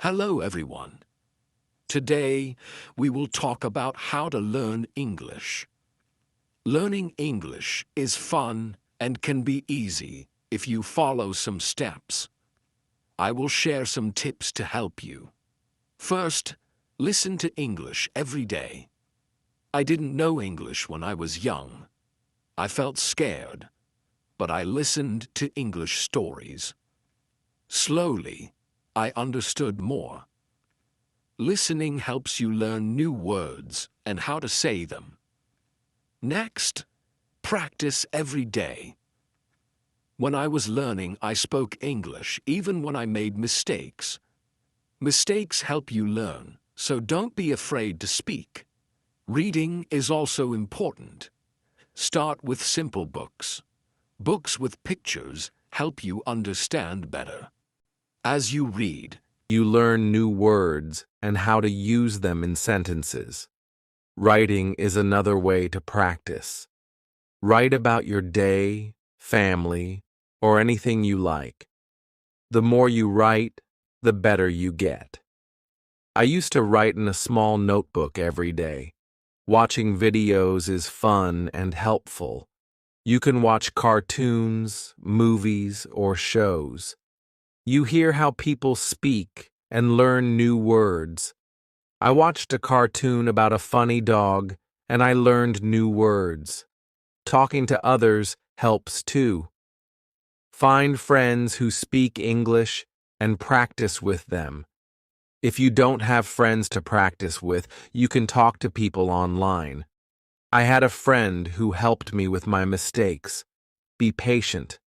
Hello, everyone. Today, we will talk about how to learn English. Learning English is fun and can be easy if you follow some steps. I will share some tips to help you. First, listen to English every day. I didn't know English when I was young. I felt scared, but I listened to English stories. Slowly, I understood more. Listening helps you learn new words and how to say them. Next, practice every day. When I was learning, I spoke English even when I made mistakes. Mistakes help you learn, so don't be afraid to speak. Reading is also important. Start with simple books. Books with pictures help you understand better. As you read, You learn new words and how to use them in sentences. Writing is another way to practice. Write about your day, family, or anything you like. The more you write, the better you get. I used to write in a small notebook every day. Watching videos is fun and helpful. You can watch cartoons, movies, or shows. You hear how people speak and learn new words. I watched a cartoon about a funny dog and I learned new words. Talking to others helps too. Find friends who speak English and practice with them. If you don't have friends to practice with, you can talk to people online. I had a friend who helped me with my mistakes. Be patient.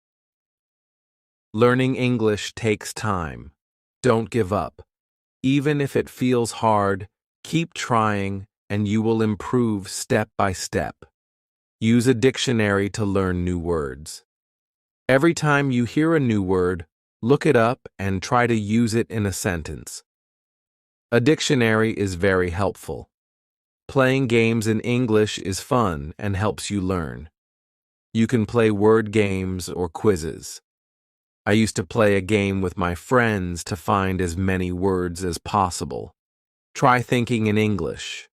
Learning English takes time. Don't give up. Even if it feels hard, keep trying and you will improve step by step. Use a dictionary to learn new words. Every time you hear a new word, look it up and try to use it in a sentence. A dictionary is very helpful. Playing games in English is fun and helps you learn. You can play word games or quizzes. I used to play a game with my friends to find as many words as possible. Try thinking in English.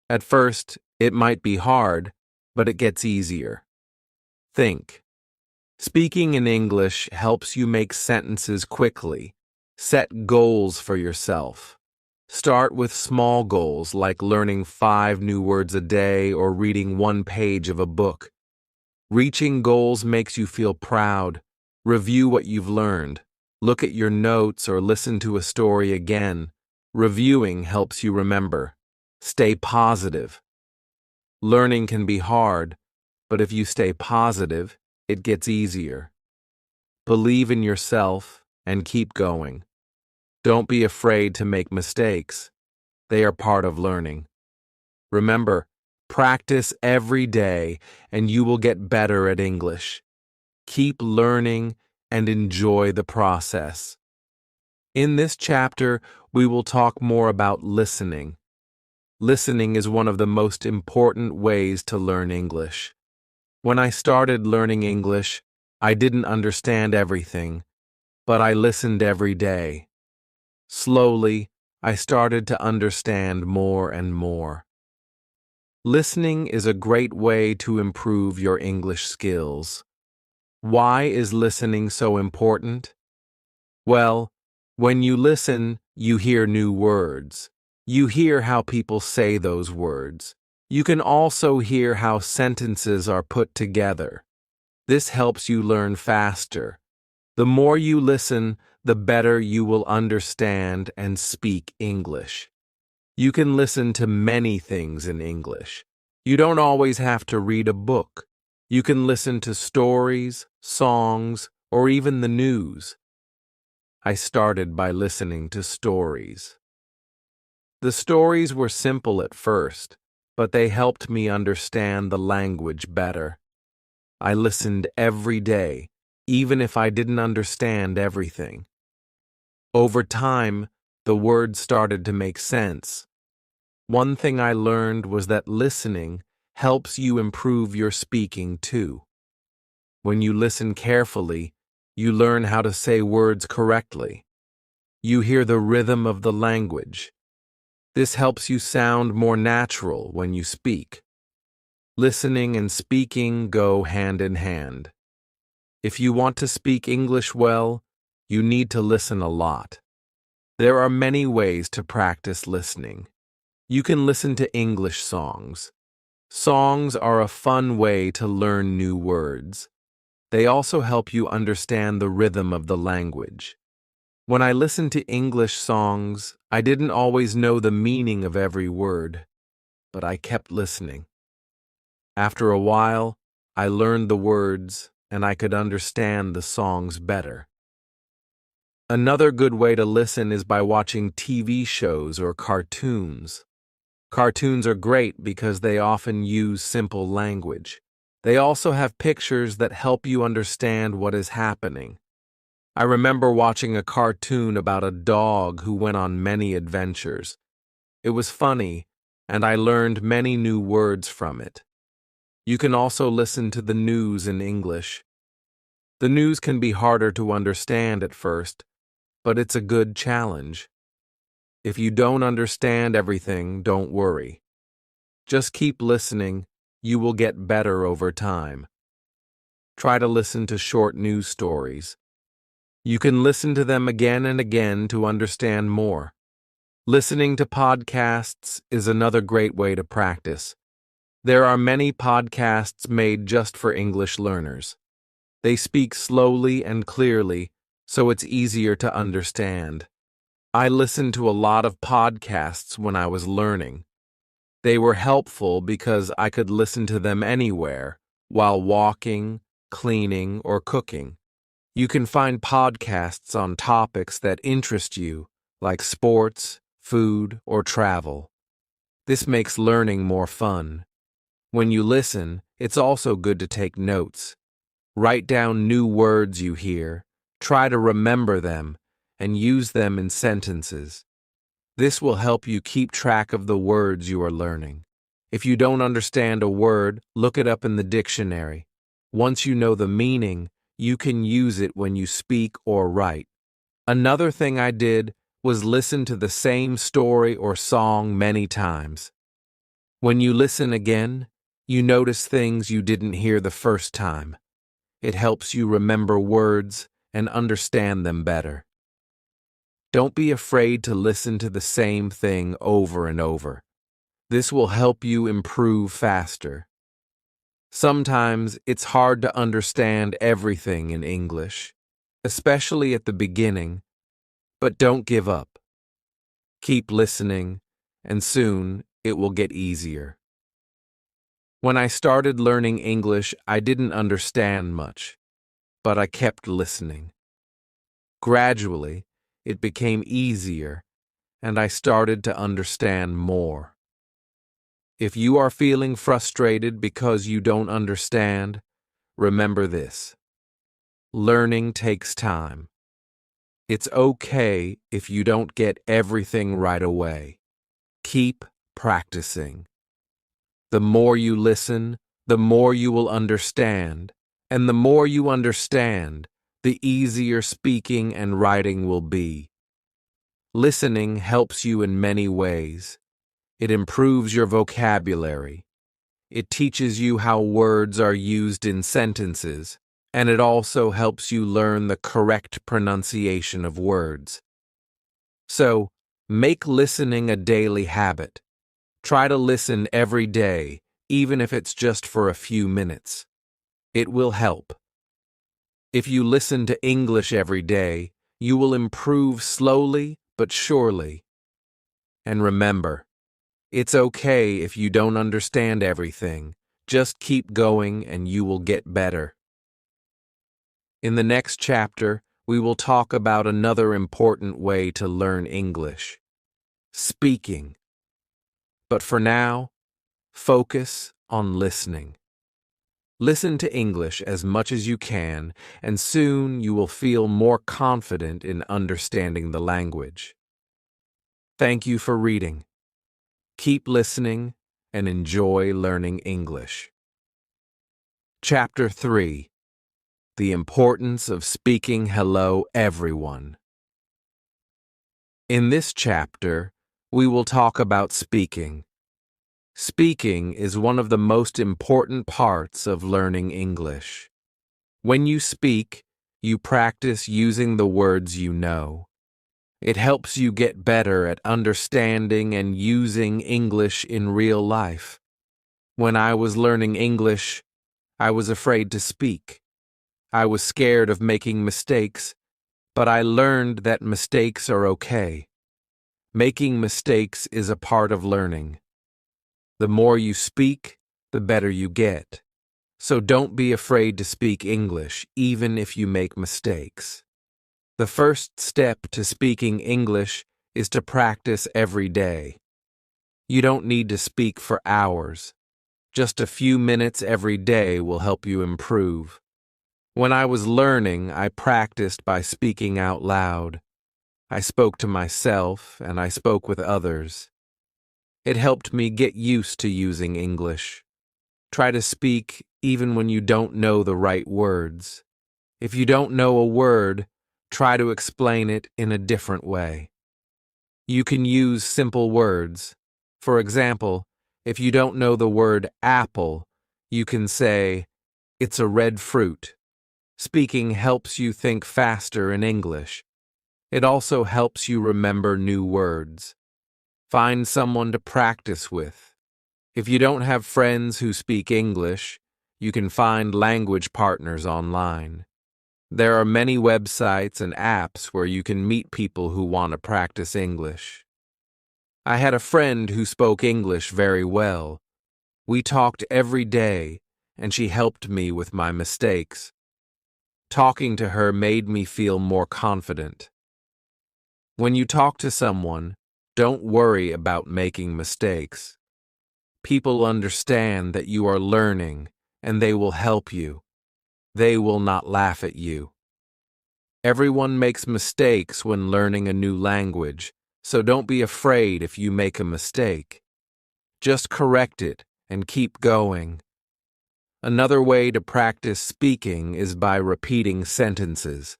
At first, it might be hard, but it gets easier. Think. Speaking in English helps you make sentences quickly. Set goals for yourself. Start with small goals like learning 5 new words a day or reading 1 page of a book. Reaching goals makes you feel proud. Review what you've learned. Look at your notes or listen to a story again. Reviewing helps you remember. Stay positive. Learning can be hard, but if you stay positive, it gets easier. Believe in yourself and keep going. Don't be afraid to make mistakes. They are part of learning. Remember, practice every day and you will get better at English. Keep learning and enjoy the process. In this chapter, we will talk more about listening. Listening is one of the most important ways to learn English. When I started learning English, I didn't understand everything, but I listened every day. Slowly, I started to understand more and more. Listening is a great way to improve your English skills. Why is listening so important? Well, when you listen, you hear new words. You hear how people say those words. You can also hear how sentences are put together. This helps you learn faster. The more you listen, the better you will understand and speak English. You can listen to many things in English. You don't always have to read a book. You can listen to stories, songs, or even the news. I started by listening to stories. The stories were simple at first, but they helped me understand the language better. I listened every day, even if I didn't understand everything. Over time, the words started to make sense. One thing I learned was that listening helps you improve your speaking too. When you listen carefully, you learn how to say words correctly. You hear the rhythm of the language. This helps you sound more natural when you speak. Listening and speaking go hand in hand. If you want to speak English well, you need to listen a lot. There are many ways to practice listening. You can listen to English songs. Songs are a fun way to learn new words. They also help you understand the rhythm of the language. When I listened to English songs, I didn't always know the meaning of every word, but I kept listening. After a while, I learned the words and I could understand the songs better. Another good way to listen is by watching TV shows or cartoons. Cartoons are great because they often use simple language. They also have pictures that help you understand what is happening. I remember watching a cartoon about a dog who went on many adventures. It was funny, and I learned many new words from it. You can also listen to the news in English. The news can be harder to understand at first, but it's a good challenge. If you don't understand everything, don't worry. Just keep listening. You will get better over time. Try to listen to short news stories. You can listen to them again and again to understand more. Listening to podcasts is another great way to practice. There are many podcasts made just for English learners. They speak slowly and clearly, so it's easier to understand. I listened to a lot of podcasts when I was learning. They were helpful because I could listen to them anywhere, while walking, cleaning, or cooking. You can find podcasts on topics that interest you, like sports, food, or travel. This makes learning more fun. When you listen, it's also good to take notes. Write down new words you hear, try to remember them, and use them in sentences. This will help you keep track of the words you are learning. If you don't understand a word, look it up in the dictionary. Once you know the meaning, you can use it when you speak or write. Another thing I did was listen to the same story or song many times. When you listen again, you notice things you didn't hear the first time. It helps you remember words and understand them better. Don't be afraid to listen to the same thing over and over. This will help you improve faster. Sometimes it's hard to understand everything in English, especially at the beginning, but don't give up. Keep listening, and soon it will get easier. When I started learning English, I didn't understand much, but I kept listening. Gradually, it became easier, and I started to understand more. If you are feeling frustrated because you don't understand, remember this. Learning takes time. It's okay if you don't get everything right away. Keep practicing. The more you listen, the more you will understand, and the more you understand, the easier speaking and writing will be. Listening helps you in many ways. It improves your vocabulary. It teaches you how words are used in sentences, and it also helps you learn the correct pronunciation of words. So, make listening a daily habit. Try to listen every day, even if it's just for a few minutes. It will help. If you listen to English every day, you will improve slowly but surely. And remember, it's okay if you don't understand everything. Just keep going and you will get better. In the next chapter, we will talk about another important way to learn English: speaking. But for now, focus on listening. Listen to English as much as you can, and soon you will feel more confident in understanding the language. Thank you for reading. Keep listening and enjoy learning English. Chapter 3: The Importance of Speaking Hello, Everyone. In this chapter, we will talk about speaking. Speaking is one of the most important parts of learning English. When you speak, you practice using the words you know. It helps you get better at understanding and using English in real life. When I was learning English, I was afraid to speak. I was scared of making mistakes, but I learned that mistakes are okay. Making mistakes is a part of learning. The more you speak, the better you get. So don't be afraid to speak English, even if you make mistakes. The first step to speaking English is to practice every day. You don't need to speak for hours. Just a few minutes every day will help you improve. When I was learning, I practiced by speaking out loud. I spoke to myself and I spoke with others. It helped me get used to using English. Try to speak even when you don't know the right words. If you don't know a word, try to explain it in a different way. You can use simple words. For example, if you don't know the word apple, you can say, "It's a red fruit." Speaking helps you think faster in English. It also helps you remember new words. Find someone to practice with. If you don't have friends who speak English, you can find language partners online. There are many websites and apps where you can meet people who want to practice English. I had a friend who spoke English very well. We talked every day, and she helped me with my mistakes. Talking to her made me feel more confident. When you talk to someone, don't worry about making mistakes. People understand that you are learning, and they will help you. They will not laugh at you. Everyone makes mistakes when learning a new language, so don't be afraid if you make a mistake. Just correct it and keep going. Another way to practice speaking is by repeating sentences.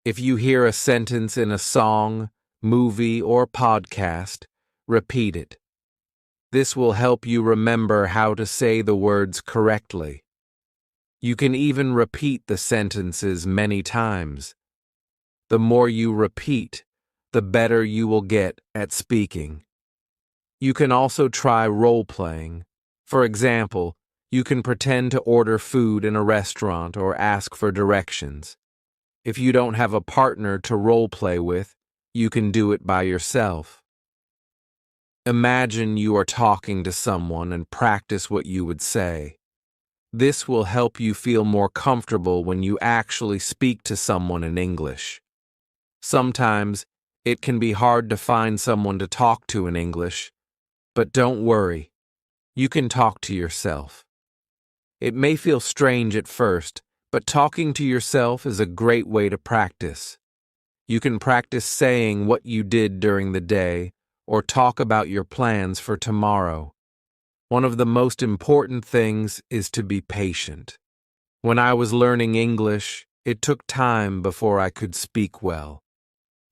If you hear a sentence in a song, movie, or podcast, repeat it. This will help you remember how to say the words correctly. You can even repeat the sentences many times. The more you repeat, the better you will get at speaking. You can also try role-playing. For example, you can pretend to order food in a restaurant or ask for directions. If you don't have a partner to role-play with, you can do it by yourself. Imagine you are talking to someone and practice what you would say. This will help you feel more comfortable when you actually speak to someone in English. Sometimes, it can be hard to find someone to talk to in English, but don't worry. You can talk to yourself. It may feel strange at first, but talking to yourself is a great way to practice. You can practice saying what you did during the day or talk about your plans for tomorrow. One of the most important things is to be patient. When I was learning English, it took time before I could speak well.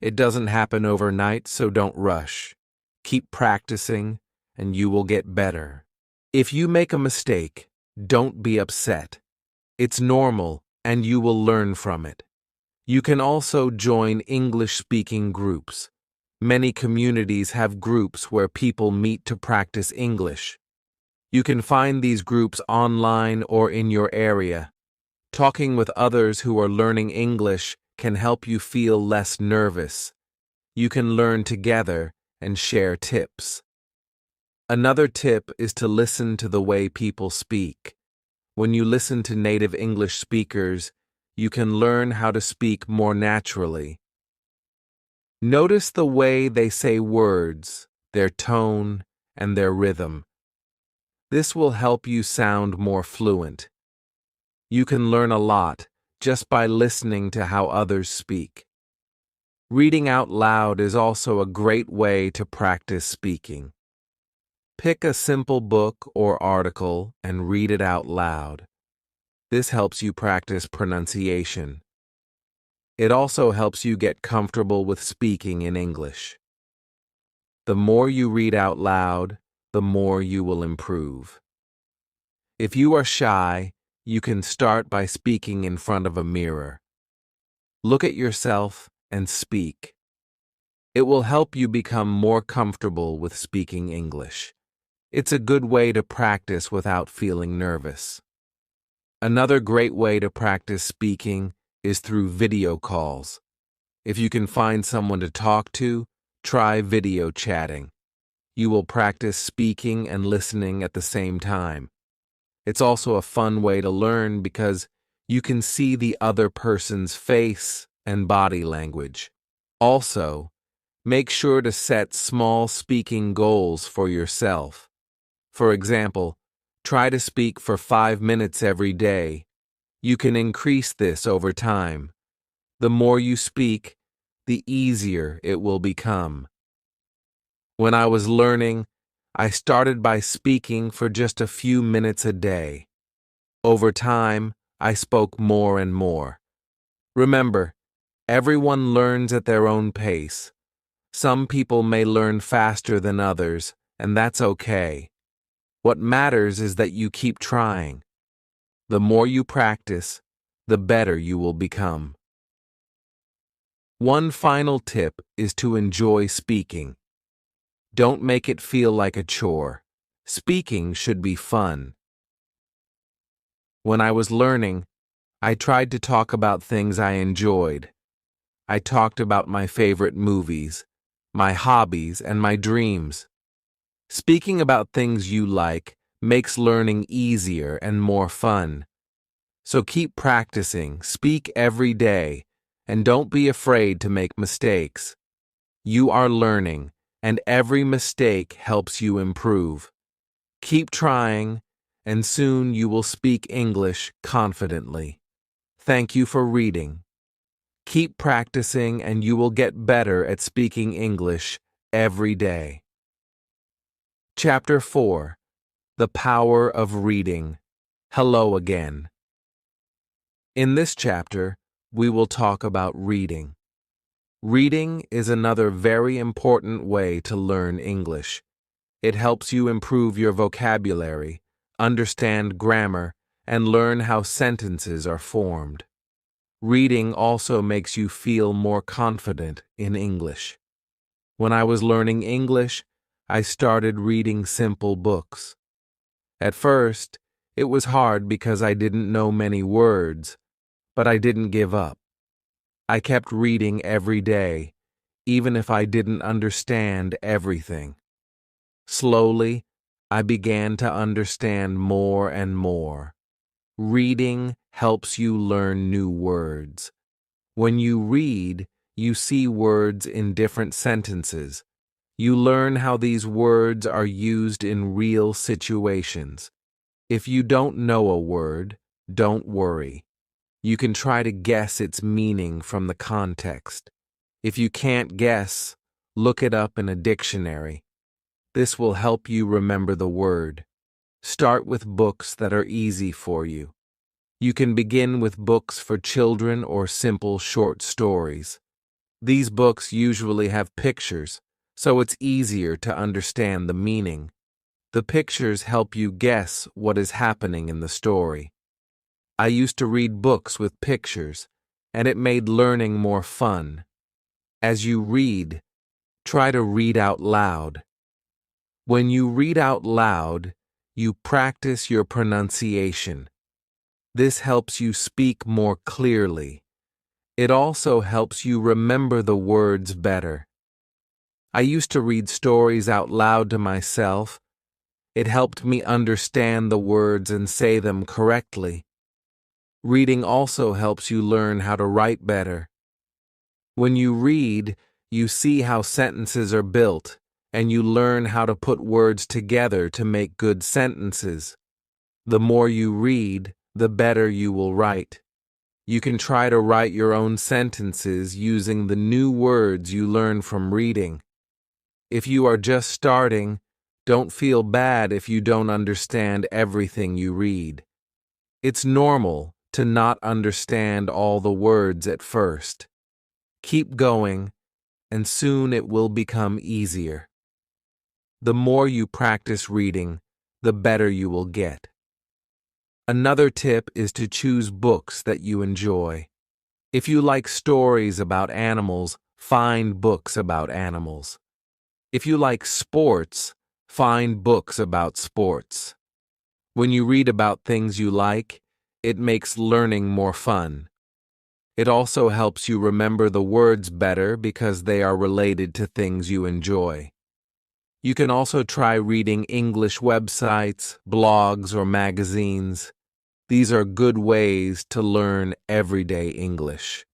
It doesn't happen overnight, so don't rush. Keep practicing, and you will get better. If you make a mistake, don't be upset. It's normal, and you will learn from it. You can also join English-speaking groups. Many communities have groups where people meet to practice English. You can find these groups online or in your area. Talking with others who are learning English can help you feel less nervous. You can learn together and share tips. Another tip is to listen to the way people speak. When you listen to native English speakers, you can learn how to speak more naturally. Notice the way they say words, their tone, and their rhythm. This will help you sound more fluent. You can learn a lot just by listening to how others speak. Reading out loud is also a great way to practice speaking. Pick a simple book or article and read it out loud. This helps you practice pronunciation. It also helps you get comfortable with speaking in English. The more you read out loud, the more you will improve. If you are shy, you can start by speaking in front of a mirror. Look at yourself and speak. It will help you become more comfortable with speaking English. It's a good way to practice without feeling nervous. Another great way to practice speaking is through video calls. If you can find someone to talk to, try video chatting. You will practice speaking and listening at the same time. It's also a fun way to learn because you can see the other person's face and body language. Also, make sure to set small speaking goals for yourself. For example, try to speak for 5 minutes every day. You can increase this over time. The more you speak, the easier it will become. When I was learning, I started by speaking for just a few minutes a day. Over time, I spoke more and more. Remember, everyone learns at their own pace. Some people may learn faster than others, and that's okay. What matters is that you keep trying. The more you practice, the better you will become. One final tip is to enjoy speaking. Don't make it feel like a chore. Speaking should be fun. When I was learning, I tried to talk about things I enjoyed. I talked about my favorite movies, my hobbies, and my dreams. Speaking about things you like makes learning easier and more fun. So keep practicing, speak every day, and don't be afraid to make mistakes. You are learning, and every mistake helps you improve. Keep trying, and soon you will speak English confidently. Thank you for reading. Keep practicing, and you will get better at speaking English every day. Chapter 4: The Power of Reading. Hello again. In this chapter, we will talk about reading. Reading is another very important way to learn English. It helps you improve your vocabulary, understand grammar, and learn how sentences are formed. Reading also makes you feel more confident in English. When I was learning English, I started reading simple books. At first, it was hard because I didn't know many words, but I didn't give up. I kept reading every day, even if I didn't understand everything. Slowly, I began to understand more and more. Reading helps you learn new words. When you read, you see words in different sentences. You learn how these words are used in real situations. If you don't know a word, don't worry. You can try to guess its meaning from the context. If you can't guess, look it up in a dictionary. This will help you remember the word. Start with books that are easy for you. You can begin with books for children or simple short stories. These books usually have pictures, so it's easier to understand the meaning. The pictures help you guess what is happening in the story. I used to read books with pictures, and it made learning more fun. As you read, try to read out loud. When you read out loud, you practice your pronunciation. This helps you speak more clearly. It also helps you remember the words better. I used to read stories out loud to myself. It helped me understand the words and say them correctly. Reading also helps you learn how to write better. When you read, you see how sentences are built, and you learn how to put words together to make good sentences. The more you read, the better you will write. You can try to write your own sentences using the new words you learn from reading. If you are just starting, don't feel bad if you don't understand everything you read. It's normal to not understand all the words at first. Keep going, and soon it will become easier. The more you practice reading, the better you will get. Another tip is to choose books that you enjoy. If you like stories about animals, find books about animals. If you like sports, find books about sports. When you read about things you like, it makes learning more fun. It also helps you remember the words better because they are related to things you enjoy. You can also try reading English websites, blogs, or magazines. These are good ways to learn everyday English.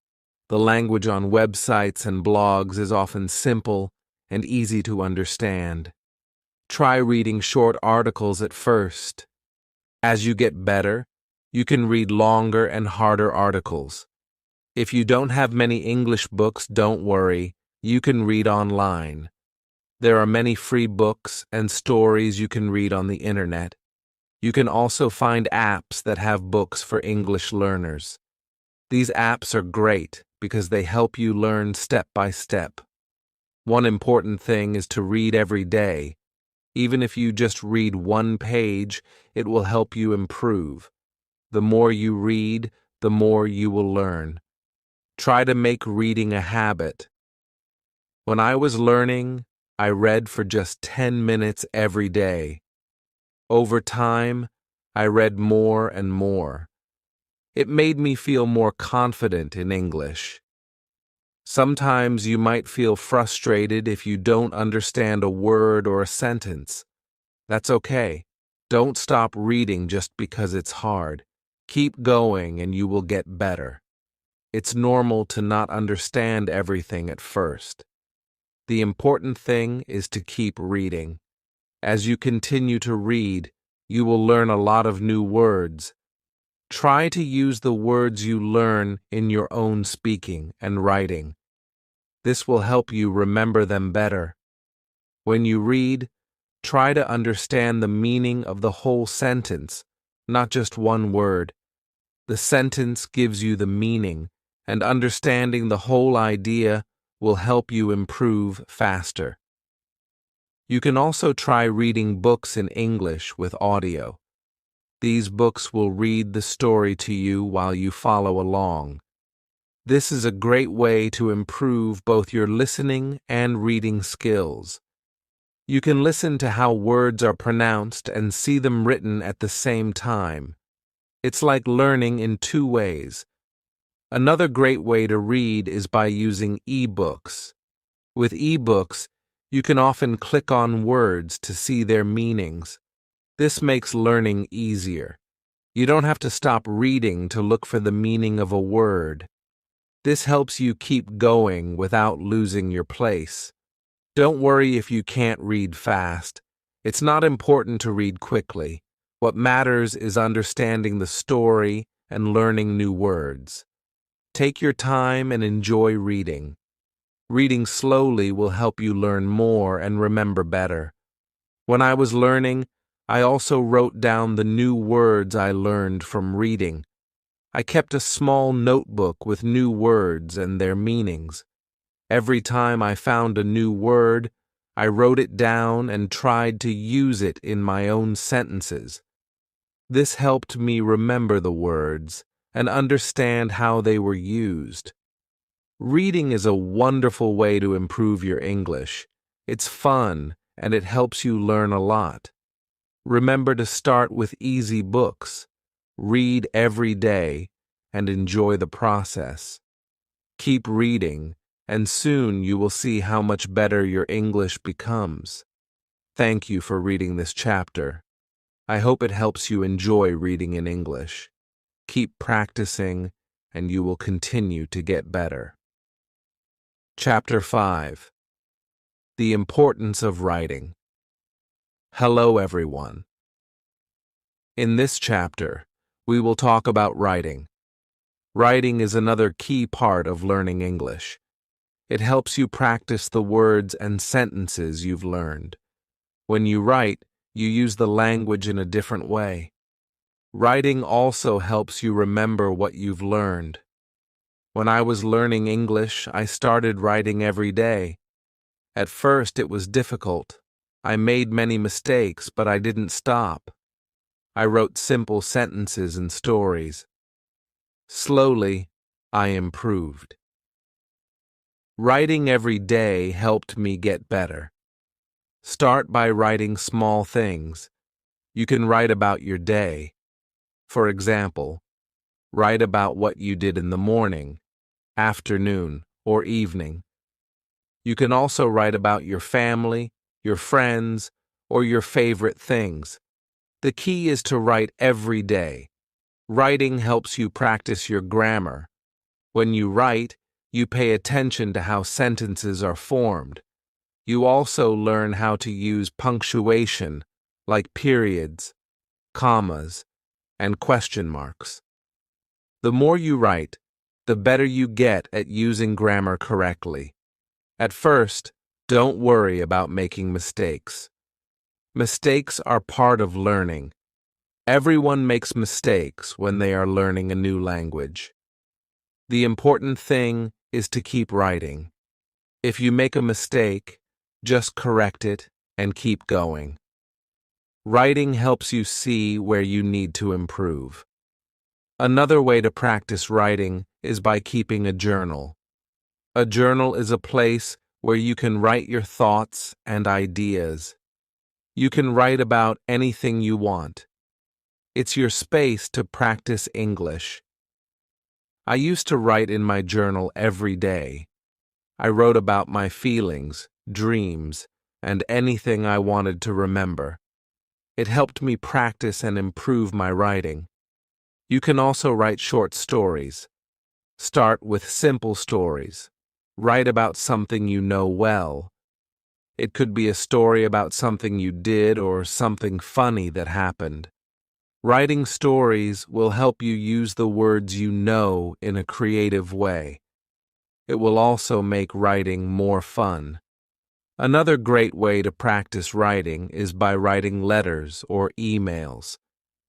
The language on websites and blogs is often simple and easy to understand. Try reading short articles at first. As you get better, you can read longer and harder articles. If you don't have many English books, don't worry, you can read online. There are many free books and stories you can read on the internet. You can also find apps that have books for English learners. These apps are great because they help you learn step by step. One important thing is to read every day. Even if you just read one page, it will help you improve. The more you read, the more you will learn. Try to make reading a habit. When I was learning, I read for just 10 minutes every day. Over time, I read more and more. It made me feel more confident in English. Sometimes you might feel frustrated if you don't understand a word or a sentence. That's okay. Don't stop reading just because it's hard. Keep going and you will get better. It's normal to not understand everything at first. The important thing is to keep reading. As you continue to read, you will learn a lot of new words. Try to use the words you learn in your own speaking and writing. This will help you remember them better. When you read, try to understand the meaning of the whole sentence, not just one word. The sentence gives you the meaning, and understanding the whole idea will help you improve faster. You can also try reading books in English with audio. These books will read the story to you while you follow along. This is a great way to improve both your listening and reading skills. You can listen to how words are pronounced and see them written at the same time. It's like learning in two ways. Another great way to read is by using e-books. With e-books, you can often click on words to see their meanings. This makes learning easier. You don't have to stop reading to look for the meaning of a word. This helps you keep going without losing your place. Don't worry if you can't read fast. It's not important to read quickly. What matters is understanding the story and learning new words. Take your time and enjoy reading. Reading slowly will help you learn more and remember better. When I was learning, I also wrote down the new words I learned from reading. I kept a small notebook with new words and their meanings. Every time I found a new word, I wrote it down and tried to use it in my own sentences. This helped me remember the words and understand how they were used. Reading is a wonderful way to improve your English. It's fun and it helps you learn a lot. Remember to start with easy books. Read every day and enjoy the process. Keep reading, and soon you will see how much better your English becomes. Thank you for reading this chapter. I hope it helps you enjoy reading in English. Keep practicing, and you will continue to get better. Chapter 5. The Importance of Writing. Hello, everyone. In this chapter, we will talk about writing. Writing is another key part of learning English. It helps you practice the words and sentences you've learned. When you write, you use the language in a different way. Writing also helps you remember what you've learned. When I was learning English, I started writing every day. At first, it was difficult. I made many mistakes, but I didn't stop. I wrote simple sentences and stories. Slowly, I improved. Writing every day helped me get better. Start by writing small things. You can write about your day. For example, write about what you did in the morning, afternoon, or evening. You can also write about your family, your friends, or your favorite things. The key is to write every day. Writing helps you practice your grammar. When you write, you pay attention to how sentences are formed. You also learn how to use punctuation, like periods, commas, and question marks. The more you write, the better you get at using grammar correctly. At first, don't worry about making mistakes. Mistakes are part of learning. Everyone makes mistakes when they are learning a new language. The important thing is to keep writing. If you make a mistake, just correct it and keep going. Writing helps you see where you need to improve. Another way to practice writing is by keeping a journal. A journal is a place where you can write your thoughts and ideas. You can write about anything you want. It's your space to practice English. I used to write in my journal every day. I wrote about my feelings, dreams, and anything I wanted to remember. It helped me practice and improve my writing. You can also write short stories. Start with simple stories. Write about something you know well. It could be a story about something you did or something funny that happened. Writing stories will help you use the words you know in a creative way. It will also make writing more fun. Another great way to practice writing is by writing letters or emails.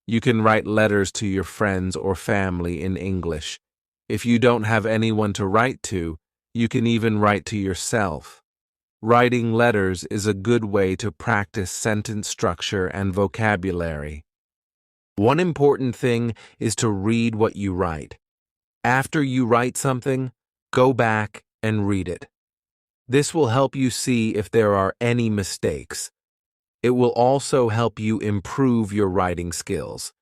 You can write letters to your friends or family in English. If you don't have anyone to write to, you can even write to yourself. Writing letters is a good way to practice sentence structure and vocabulary. One important thing is to read what you write. After you write something, go back and read it. This will help you see if there are any mistakes. It will also help you improve your writing skills.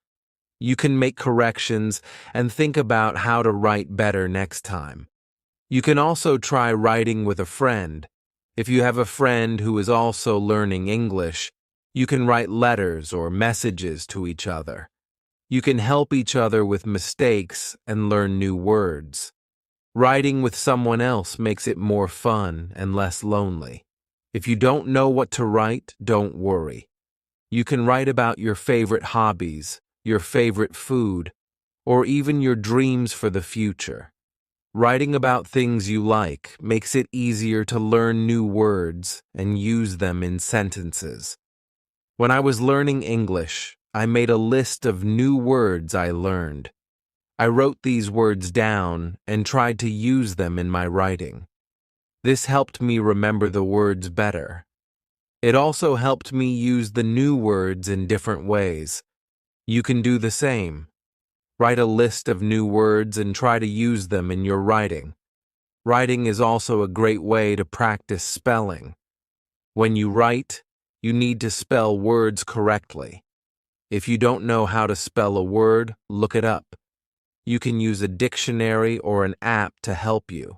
You can make corrections and think about how to write better next time. You can also try writing with a friend. If you have a friend who is also learning English, you can write letters or messages to each other. You can help each other with mistakes and learn new words. Writing with someone else makes it more fun and less lonely. If you don't know what to write, don't worry. You can write about your favorite hobbies, your favorite food, or even your dreams for the future. Writing about things you like makes it easier to learn new words and use them in sentences. When I was learning English, I made a list of new words I learned. I wrote these words down and tried to use them in my writing. This helped me remember the words better. It also helped me use the new words in different ways. You can do the same. Write a list of new words and try to use them in your writing. Writing is also a great way to practice spelling. When you write, you need to spell words correctly. If you don't know how to spell a word, look it up. You can use a dictionary or an app to help you.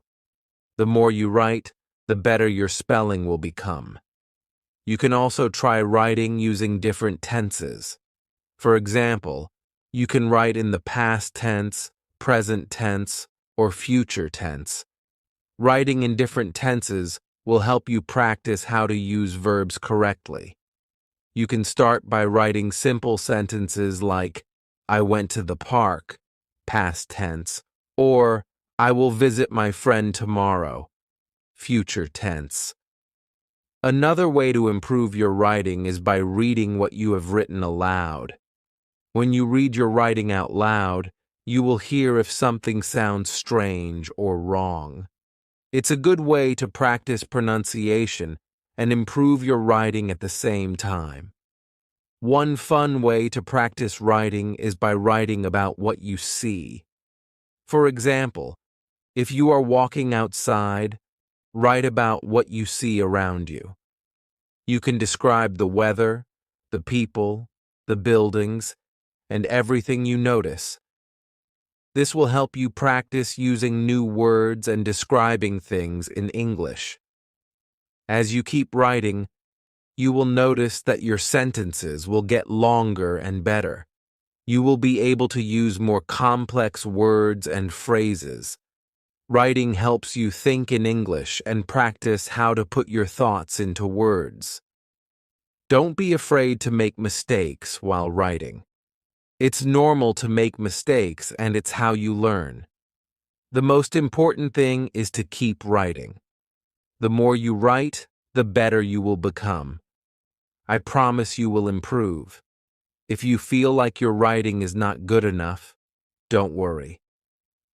The more you write, the better your spelling will become. You can also try writing using different tenses. For example, you can write in the past tense, present tense, or future tense. Writing in different tenses will help you practice how to use verbs correctly. You can start by writing simple sentences like, I went to the park, past tense, or I will visit my friend tomorrow, future tense. Another way to improve your writing is by reading what you have written aloud. When you read your writing out loud, you will hear if something sounds strange or wrong. It's a good way to practice pronunciation and improve your writing at the same time. One fun way to practice writing is by writing about what you see. For example, if you are walking outside, write about what you see around you. You can describe the weather, the people, the buildings, and everything you notice. This will help you practice using new words and describing things in English. As you keep writing, you will notice that your sentences will get longer and better. You will be able to use more complex words and phrases. Writing helps you think in English and practice how to put your thoughts into words. Don't be afraid to make mistakes while writing. It's normal to make mistakes, and it's how you learn. The most important thing is to keep writing. The more you write, the better you will become. I promise you will improve. If you feel like your writing is not good enough, don't worry.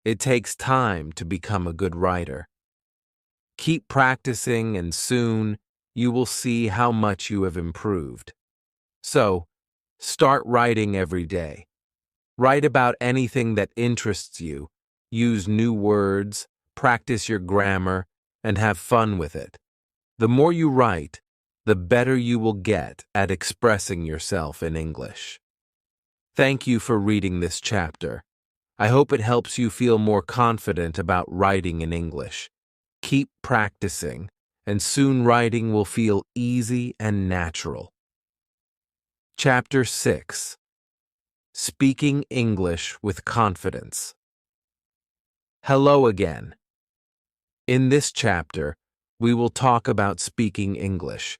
It takes time to become a good writer. Keep practicing, and soon you will see how much you have improved. So, start writing every day. Write about anything that interests you. Use new words, practice your grammar, and have fun with it. The more you write, the better you will get at expressing yourself in English. Thank you for reading this chapter. I hope it helps you feel more confident about writing in English. Keep practicing, and soon writing will feel easy and natural. Chapter 6. Speaking English with Confidence. Hello again. In this chapter, we will talk about speaking English.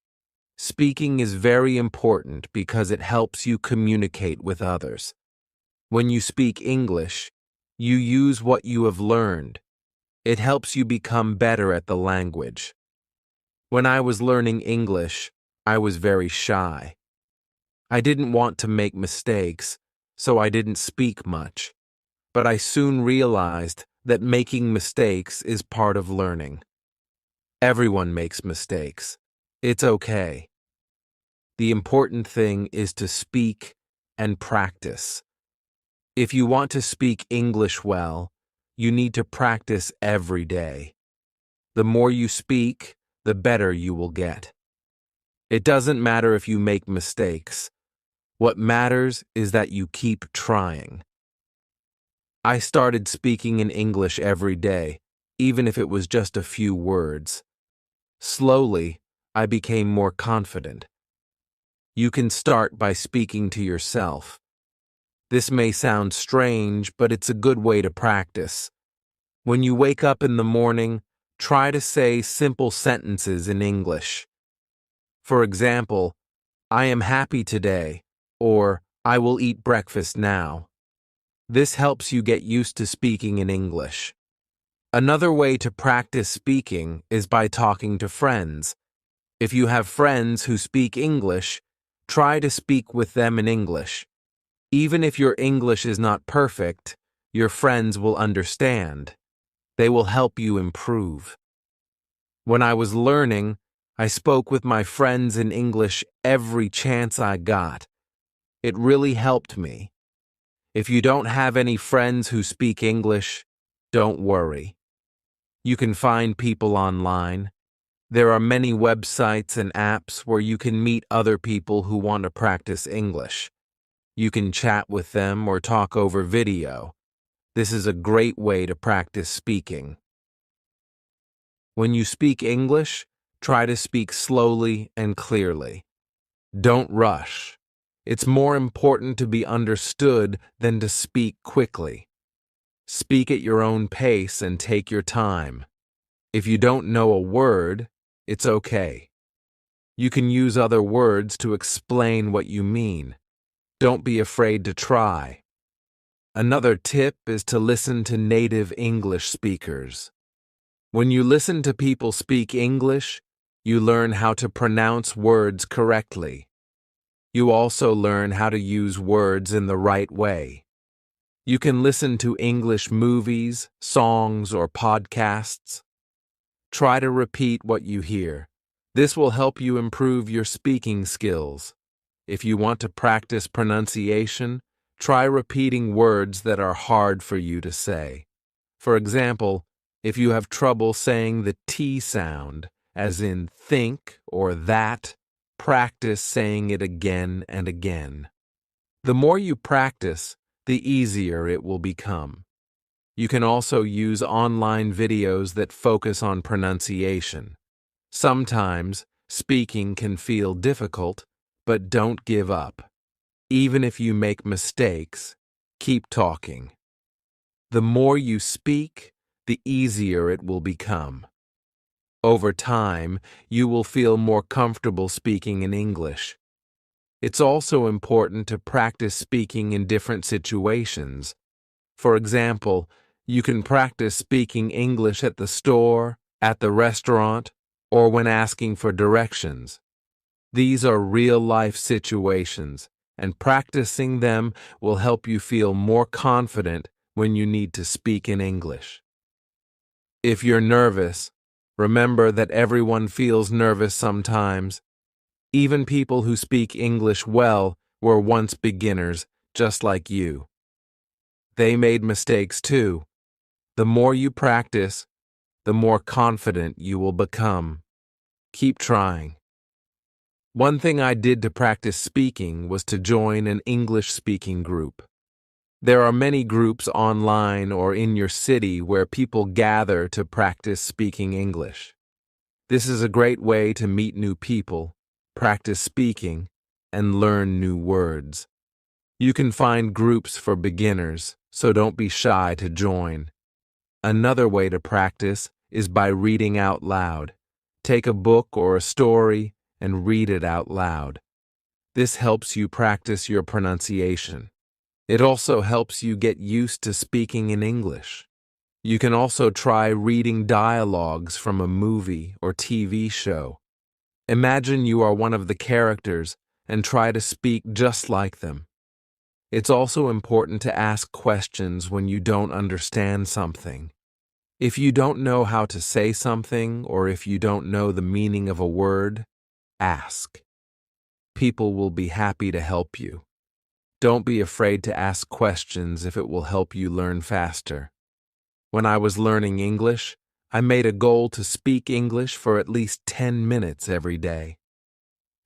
Speaking is very important because it helps you communicate with others. When you speak English, you use what you have learned. It helps you become better at the language. When I was learning English, I was very shy. I didn't want to make mistakes, so I didn't speak much. But I soon realized that making mistakes is part of learning. Everyone makes mistakes. It's okay. The important thing is to speak and practice. If you want to speak English well, you need to practice every day. The more you speak, the better you will get. It doesn't matter if you make mistakes. What matters is that you keep trying. I started speaking in English every day, even if it was just a few words. Slowly, I became more confident. You can start by speaking to yourself. This may sound strange, but it's a good way to practice. When you wake up in the morning, try to say simple sentences in English. For example, I am happy today, or I will eat breakfast now. This helps you get used to speaking in English. Another way to practice speaking is by talking to friends. If you have friends who speak English, try to speak with them in English. Even if your English is not perfect, your friends will understand. They will help you improve. When I was learning, I spoke with my friends in English every chance I got. It really helped me. If you don't have any friends who speak English, don't worry. You can find people online. There are many websites and apps where you can meet other people who want to practice English. You can chat with them or talk over video. This is a great way to practice speaking. When you speak English, try to speak slowly and clearly. Don't rush. It's more important to be understood than to speak quickly. Speak at your own pace and take your time. If you don't know a word, it's okay. You can use other words to explain what you mean. Don't be afraid to try. Another tip is to listen to native English speakers. When you listen to people speak English, you learn how to pronounce words correctly. You also learn how to use words in the right way. You can listen to English movies, songs, or podcasts. Try to repeat what you hear. This will help you improve your speaking skills. If you want to practice pronunciation, try repeating words that are hard for you to say. For example, if you have trouble saying the T sound, as in think or that, practice saying it again and again. The more you practice, the easier it will become. You can also use online videos that focus on pronunciation. Sometimes, speaking can feel difficult, but don't give up. Even if you make mistakes, keep talking. The more you speak, the easier it will become. Over time, you will feel more comfortable speaking in English. It's also important to practice speaking in different situations. For example, you can practice speaking English at the store, at the restaurant, or when asking for directions. These are real-life situations, and practicing them will help you feel more confident when you need to speak in English. If you're nervous, remember that everyone feels nervous sometimes. Even people who speak English well were once beginners, just like you. They made mistakes too. The more you practice, the more confident you will become. Keep trying. One thing I did to practice speaking was to join an English-speaking group. There are many groups online or in your city where people gather to practice speaking English. This is a great way to meet new people, practice speaking, and learn new words. You can find groups for beginners, so don't be shy to join. Another way to practice is by reading out loud. Take a book or a story and read it out loud. This helps you practice your pronunciation. It also helps you get used to speaking in English. You can also try reading dialogues from a movie or TV show. Imagine you are one of the characters and try to speak just like them. It's also important to ask questions when you don't understand something. If you don't know how to say something or if you don't know the meaning of a word, ask. People will be happy to help you. Don't be afraid to ask questions if it will help you learn faster. When I was learning English, I made a goal to speak English for at least 10 minutes every day.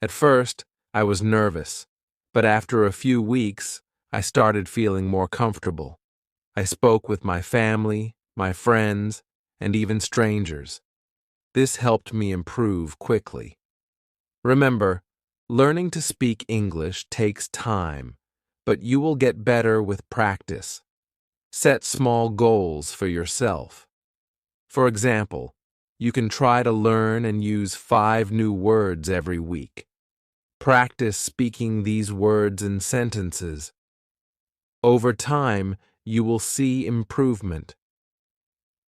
At first, I was nervous, but after a few weeks, I started feeling more comfortable. I spoke with my family, my friends, and even strangers. This helped me improve quickly. Remember, learning to speak English takes time, but you will get better with practice. Set small goals for yourself. For example, you can try to learn and use 5 new words every week. Practice speaking these words in sentences. Over time, you will see improvement.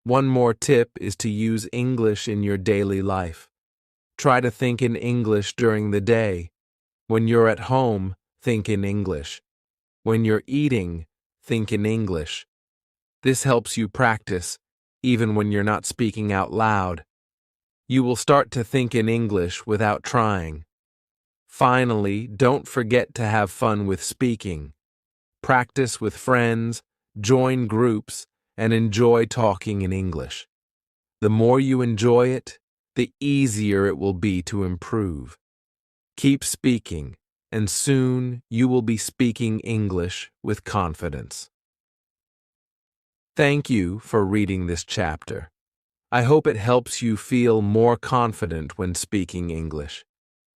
One more tip is to use English in your daily life. Try to think in English during the day. When you're at home, think in English. When you're eating, think in English. This helps you practice, even when you're not speaking out loud. You will start to think in English without trying. Finally, don't forget to have fun with speaking. Practice with friends, join groups, and enjoy talking in English. The more you enjoy it, the easier it will be to improve. Keep speaking, and soon you will be speaking English with confidence. Thank you for reading this chapter. I hope it helps you feel more confident when speaking English.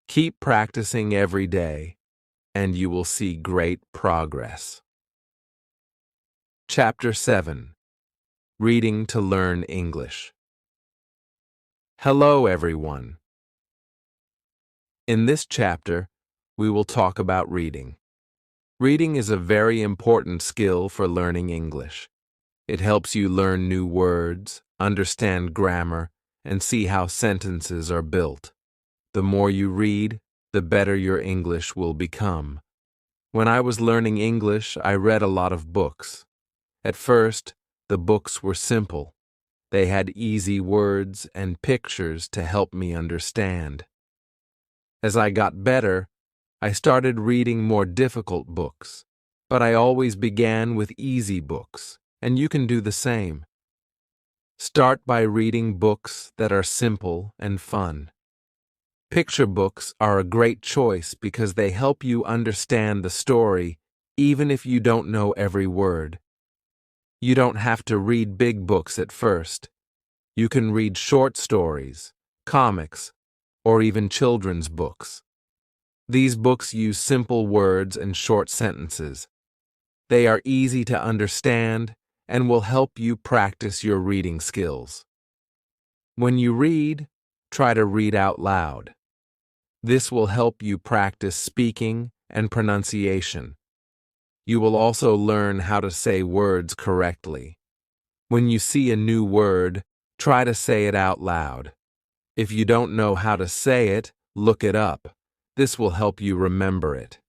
Keep practicing every day, and you will see great progress. Chapter 7. Reading to Learn English. Hello, everyone. In this chapter, we will talk about reading. Reading is a very important skill for learning English. It helps you learn new words, understand grammar, and see how sentences are built. The more you read, the better your English will become. When I was learning English, I read a lot of books. At first, the books were simple. They had easy words and pictures to help me understand. As I got better, I started reading more difficult books, but I always began with easy books, and you can do the same. Start by reading books that are simple and fun. Picture books are a great choice because they help you understand the story even if you don't know every word. You don't have to read big books at first. You can read short stories, comics, or even children's books. These books use simple words and short sentences. They are easy to understand and will help you practice your reading skills. When you read, try to read out loud. This will help you practice speaking and pronunciation. You will also learn how to say words correctly. When you see a new word, try to say it out loud. If you don't know how to say it, look it up. This will help you remember it.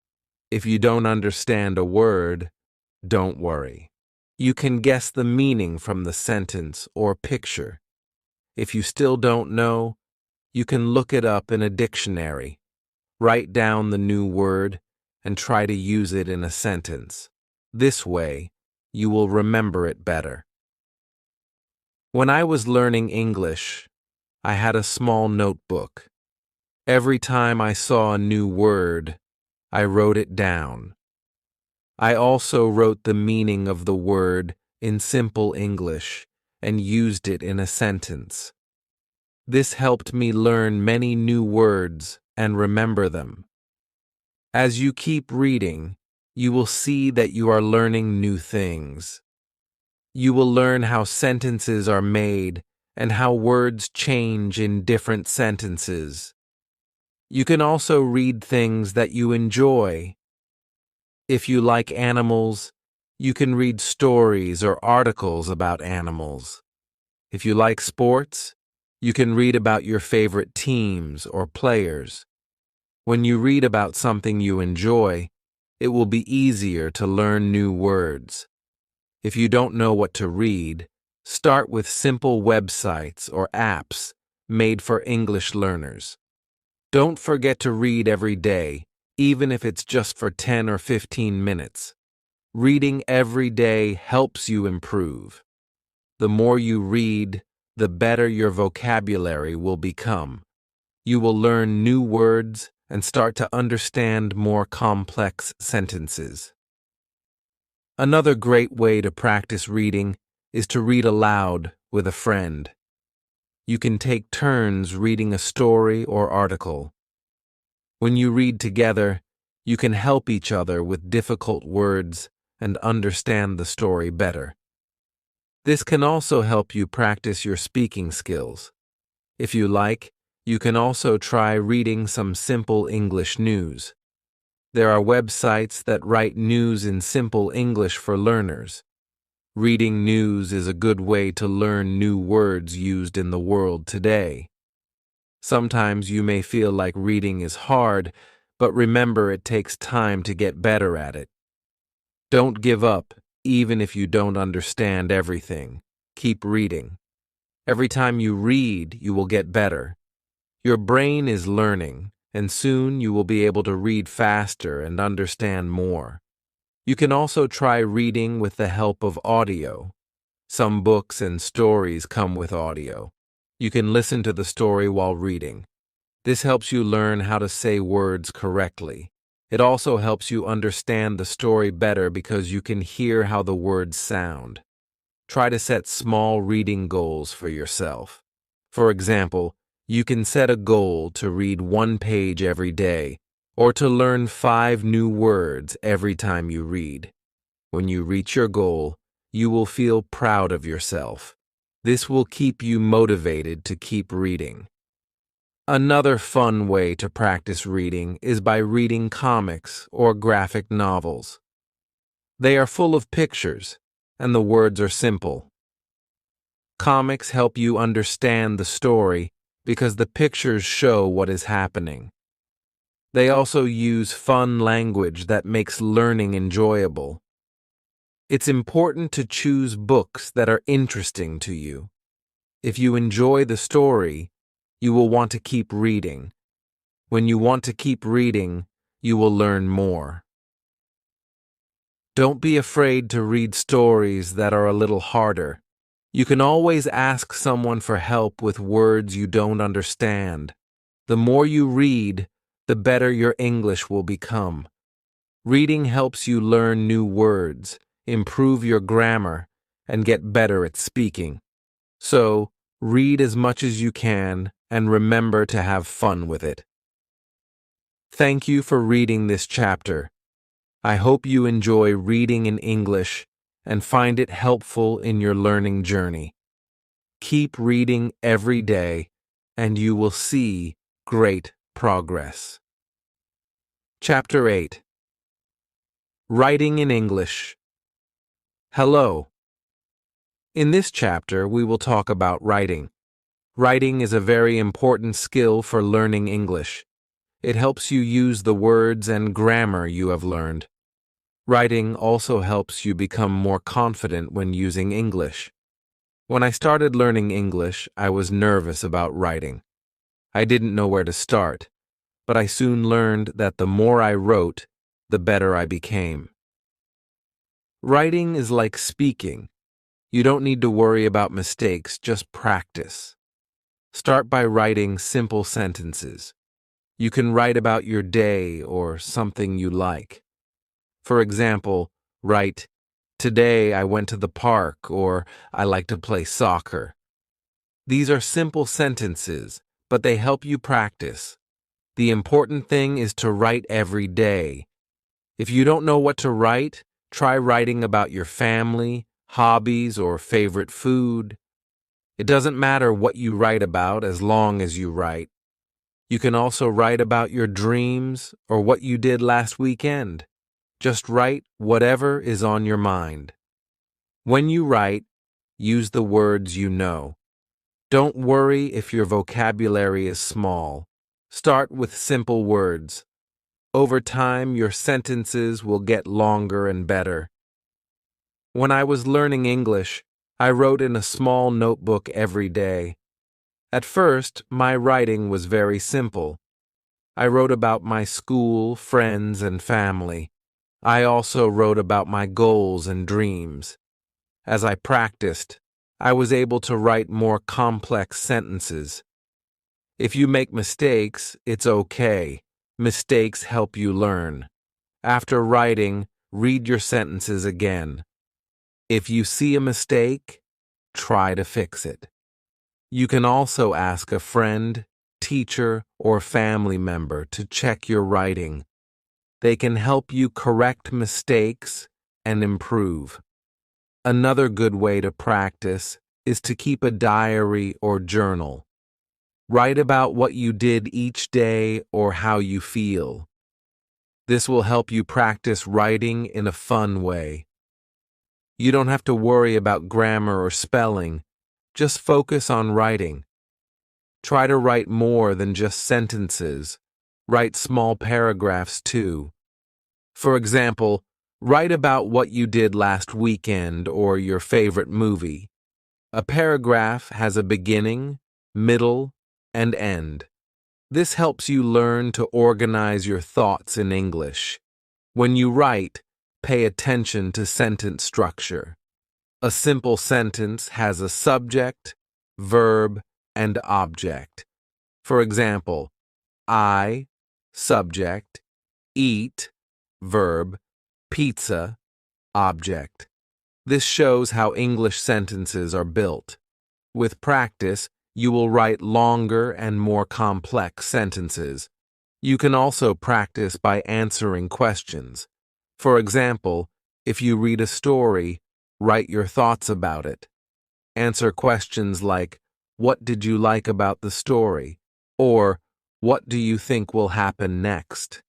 If you don't understand a word, don't worry. You can guess the meaning from the sentence or picture. If you still don't know, you can look it up in a dictionary. Write down the new word and try to use it in a sentence. This way, you will remember it better. When I was learning English, I had a small notebook. Every time I saw a new word, I wrote it down. I also wrote the meaning of the word in simple English and used it in a sentence. This helped me learn many new words and remember them. As you keep reading, you will see that you are learning new things. You will learn how sentences are made and how words change in different sentences. You can also read things that you enjoy. If you like animals, you can read stories or articles about animals. If you like sports, you can read about your favorite teams or players. When you read about something you enjoy, it will be easier to learn new words. If you don't know what to read, start with simple websites or apps made for English learners. Don't forget to read every day, even if it's just for 10 or 15 minutes. Reading every day helps you improve. The more you read, the better your vocabulary will become. You will learn new words and start to understand more complex sentences. Another great way to practice reading is to read aloud with a friend. You can take turns reading a story or article. When you read together, you can help each other with difficult words and understand the story better. This can also help you practice your speaking skills. If you like, you can also try reading some simple English news. There are websites that write news in simple English for learners. Reading news is a good way to learn new words used in the world today. Sometimes you may feel like reading is hard, but remember it takes time to get better at it. Don't give up, even if you don't understand everything. Keep reading. Every time you read, you will get better. Your brain is learning, and soon you will be able to read faster and understand more. You can also try reading with the help of audio. Some books and stories come with audio. You can listen to the story while reading. This helps you learn how to say words correctly. It also helps you understand the story better because you can hear how the words sound. Try to set small reading goals for yourself. For example, you can set a goal to read 1 page every day, or to learn 5 new words every time you read. When you reach your goal, you will feel proud of yourself. This will keep you motivated to keep reading. Another fun way to practice reading is by reading comics or graphic novels. They are full of pictures, and the words are simple. Comics help you understand the story because the pictures show what is happening. They also use fun language that makes learning enjoyable. It's important to choose books that are interesting to you. If you enjoy the story, you will want to keep reading. When you want to keep reading, you will learn more. Don't be afraid to read stories that are a little harder. You can always ask someone for help with words you don't understand. The more you read, the better your English will become. Reading helps you learn new words, improve your grammar, and get better at speaking. So, read as much as you can and remember to have fun with it. Thank you for reading this chapter. I hope you enjoy reading in English and find it helpful in your learning journey. Keep reading every day, and you will see great progress. Chapter 8. Writing in English. Hello. In this chapter, we will talk about writing. Writing is a very important skill for learning English. It helps you use the words and grammar you have learned. Writing also helps you become more confident when using English. When I started learning English, I was nervous about writing. I didn't know where to start, but I soon learned that the more I wrote, the better I became. Writing is like speaking. You don't need to worry about mistakes, just practice. Start by writing simple sentences. You can write about your day or something you like. For example, write, "Today I went to the park," or "I like to play soccer." These are simple sentences, but they help you practice. The important thing is to write every day. If you don't know what to write, try writing about your family, hobbies, or favorite food. It doesn't matter what you write about as long as you write. You can also write about your dreams or what you did last weekend. Just write whatever is on your mind. When you write, use the words you know. Don't worry if your vocabulary is small. Start with simple words. Over time, your sentences will get longer and better. When I was learning English, I wrote in a small notebook every day. At first, my writing was very simple. I wrote about my school, friends, and family. I also wrote about my goals and dreams. As I practiced, I was able to write more complex sentences. If you make mistakes, it's okay. Mistakes help you learn. After writing, read your sentences again. If you see a mistake, try to fix it. You can also ask a friend, teacher, or family member to check your writing. They can help you correct mistakes and improve. Another good way to practice is to keep a diary or journal. Write about what you did each day or how you feel. This will help you practice writing in a fun way. You don't have to worry about grammar or spelling. Just focus on writing. Try to write more than just sentences. Write small paragraphs too. For example, write about what you did last weekend or your favorite movie. A paragraph has a beginning, middle, and end. This helps you learn to organize your thoughts in English. When you write, pay attention to sentence structure. A simple sentence has a subject, verb, and object. For example, I, subject, eat, verb, pizza, object. This shows how English sentences are built. With practice, you will write longer and more complex sentences. You can also practice by answering questions. For example, if you read a story, write your thoughts about it. Answer questions like, "What did you like about the story?" or "What do you think will happen next?"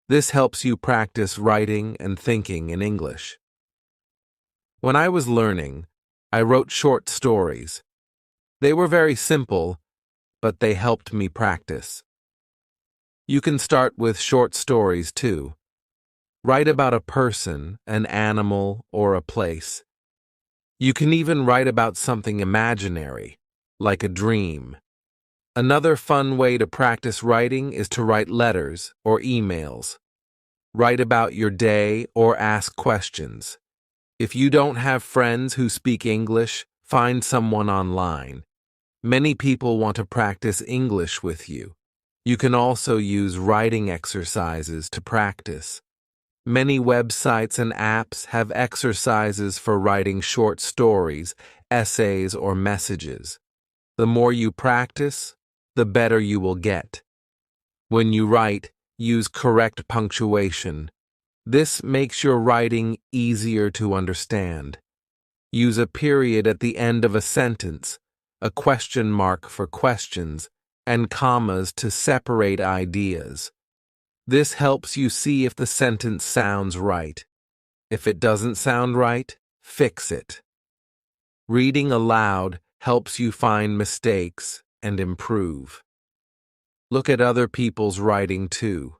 This helps you practice writing and thinking in English. When I was learning, I wrote short stories. They were very simple, but they helped me practice. You can start with short stories too. Write about a person, an animal, or a place. You can even write about something imaginary, like a dream. Another fun way to practice writing is to write letters or emails. Write about your day or ask questions. If you don't have friends who speak English, find someone online. Many people want to practice English with you. You can also use writing exercises to practice. Many websites and apps have exercises for writing short stories, essays, or messages. The more you practice, the better you will get. When you write, use correct punctuation. This makes your writing easier to understand. Use a period at the end of a sentence, a question mark for questions, and commas to separate ideas. This helps you see if the sentence sounds right. If it doesn't sound right, fix it. Reading aloud helps you find mistakes and improve. Look at other people's writing too.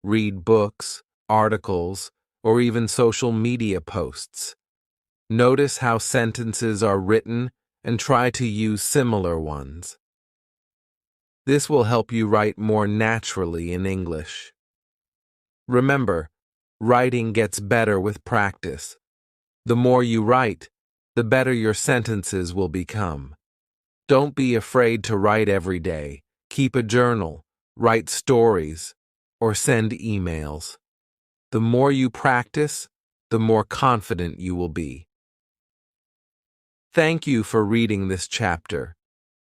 Read books, articles, or even social media posts. Notice how sentences are written and try to use similar ones. This will help you write more naturally in English. Remember, writing gets better with practice. The more you write, the better your sentences will become. Don't be afraid to write every day. Keep a journal, write stories, or send emails. The more you practice, the more confident you will be. Thank you for reading this chapter.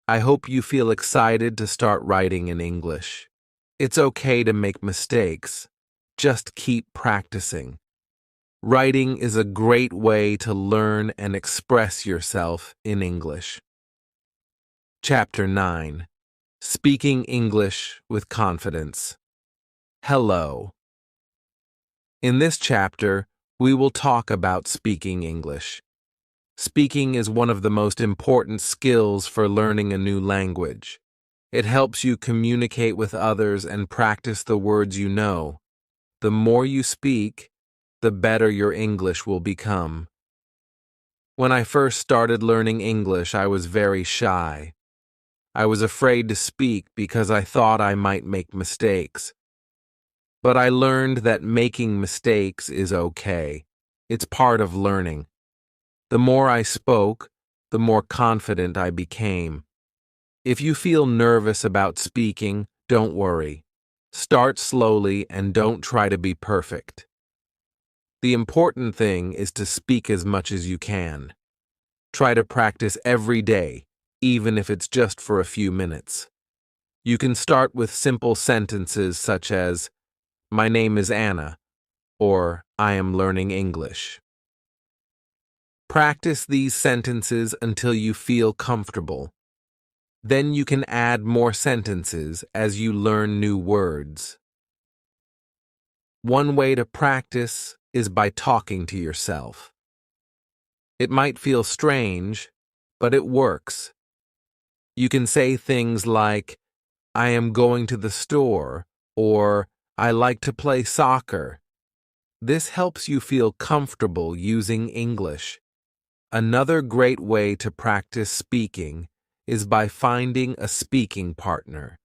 I hope you feel excited to start writing in English. It's okay to make mistakes. Just keep practicing. Writing is a great way to learn and express yourself in English. Chapter 9. Speaking English with Confidence. Hello. In this chapter, we will talk about speaking English. Speaking is one of the most important skills for learning a new language. It helps you communicate with others and practice the words you know. The more you speak, the better your English will become. When I first started learning English, I was very shy. I was afraid to speak because I thought I might make mistakes. But I learned that making mistakes is okay. It's part of learning. The more I spoke, the more confident I became. If you feel nervous about speaking, don't worry. Start slowly and don't try to be perfect. The important thing is to speak as much as you can. Try to practice every day, even if it's just for a few minutes. You can start with simple sentences such as, "My name is Anna," or "I am learning English." Practice these sentences until you feel comfortable. Then you can add more sentences as you learn new words. One way to practice is by talking to yourself. It might feel strange, but it works. You can say things like, "I am going to the store," or "I like to play soccer." This helps you feel comfortable using English. Another great way to practice speaking is by finding a speaking partner.